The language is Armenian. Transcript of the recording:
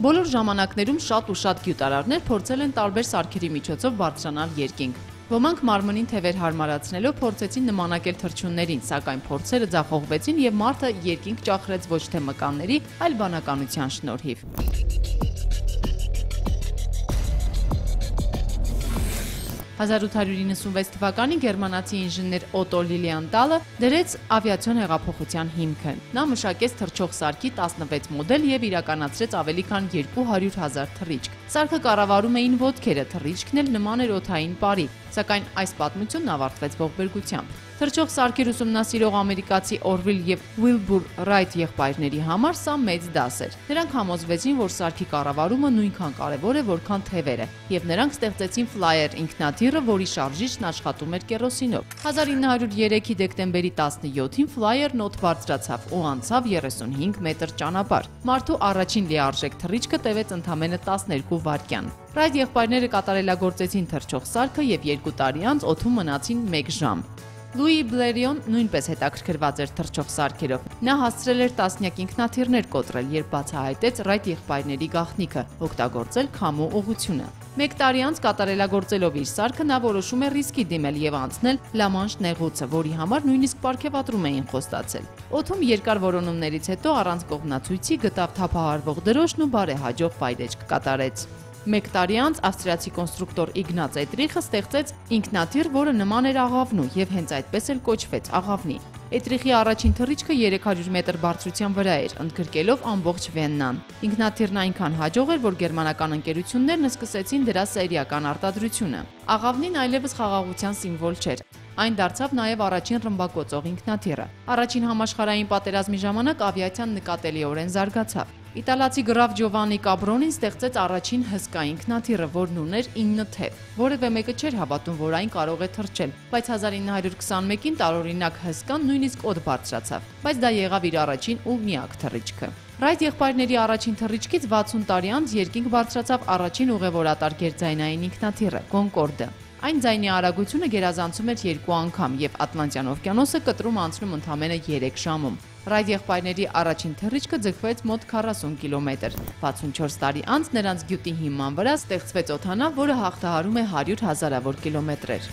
Բոլոր ժամանակներում շատ ու շատ գյուտարարներ փորձել են տարբեր սարքերի միջոցով բարձրանալ երկինք։ Ոմանք մարմնին թևեր հարմարացնելով փորձեցին նմանակել թռչուններին, սակայն փորձերը ձախողվեցին եւ մարդը երկինք ճախրեց ոչ թե մկանների, այլ բանականության շնորհիվ։ 1896 թվականին գերմանացի ինժեներ Օտո Լիլիանդալը դրեց ավիացիոն հեղափոխության հիմքը։ Նա մշակեց թռչող սարքի 16 մոդել եւ իրականացրեց ավելի քան 200,000 թռիչք։ Սարքը կառավարում էին ոտքերը, թռիչքն էլ նման էր օդային պարի, սակայն այս պատմությունն ավարտվեց ողբերգությամբ։ Թռչող սարքեր ուսումնասիրող ամերիկացի Օրվիլ եւ Ուիլբուր Ռայթ եղբայրների համար սա մեծ դաս էր։ Նրանք համոզվեցին, որ սարքի կառավարումը նույնքան կարևոր է, որքան թևերը, եւ նրանք ստեղծեցին Flyer ինքնաթիռը, որի շարժիչն աշխատում էր կերոսինով։ 1903-ի դեկտեմբերի 17-ին Flyer-ն օդ բարձրացավ ու անցավ 35 մետր ճանապարհ։ Մարդու առաջին լիարժեք թռիչքը տևեց ընդամենը 12 վայրկյան։ Ռայթ եղբայրները կատարելագործեցին թռչող սարքը եւ 2 տարի անց օդում մնացին 1 ժամ։ Լուի Բլերիոն նույնպես հետաքրքրված էր թռչող սարքերով։ Նա հասցրել էր տասնյակ ինքնաթիռներ կոտրել, երբ բացահայտեց Ռայթ եղբայրների գաղտնիքը՝ օգտագործել քամու ուղղությունը։ 1 տարի անց կատարելագործելով իր սարքը նա որոշում է ռիսկի դիմել եւ անցնել Լամանշ նեղուցը, որի համար նույնիսկ պարգևատրում էին խոստացել։ Օդում երկար որոնումներից հետո առանց կողմնացույցի գտավ թափահարվող դրոշն ու բարեհաջող վայրեջք կատարեց։ 1 տարի անց ավստրիացի կոնստրուկտոր Իգնաց Էտրիխը ստեղծեց ինքնաթիռ, որը նման էր աղավնու եւ հենց այդպես էլ կոչվեց աղավնի։ Էտրիխի առաջին թռիչքը 300 մետր բարձրության վրա էր, ընդգրկելով ամբողջ Վեննան։ Ինքնաթիռն այնքան հաջող էր, որ գերմանական ընկերություններն սկսեցին դրա սերիական արտադրությունը։ Աղավնին այլևս խաղաղության սիմվոլ չէր։ Այն դարձավ նաև առաջին ռմբակոծող ինքնաթիռը։ Առաջին համաշխարհային պատերազմի ժամանակ ավիացիան նկատելիորեն զարգացավ։ Իտալացի գրավ Ջովանի Կաբրոնին ստեղծեց առաջին հսկա ինքնաթիռը, որն ուներ 9 թև։ Որևէ մեկը չէր հավատում, որ այն կարող է թռչել, բայց 1921-ին տարօրինակ հսկան նույնիսկ օդ բարձրացավ, բայց դա եղավ իր առաջին ու միակ թռիչքը։ Ռայթ եղբայրների առաջին թռիչքից 60 տարի անց երկինք բարձրացավ առաջին ուղևորատար գերձայնային ինքնաթիռը՝ Կոնկորդը։ Այն ձայնի արագությունը գերազանցում էր 2 անգամ եւ Ատլանտյան օվկիանոսը կտրում անցնում ընդամենը 3 ժամում։ Ռայթ եղբայրների առաջին թռիչքը ձգվեց մոտ 40 կիլոմետր։ 64 տարի անց նրանց գյուտի հիման վրա ստեղծվեց օդանավ, որը հաղթահարում է 100 հազարավոր կիլոմետրեր։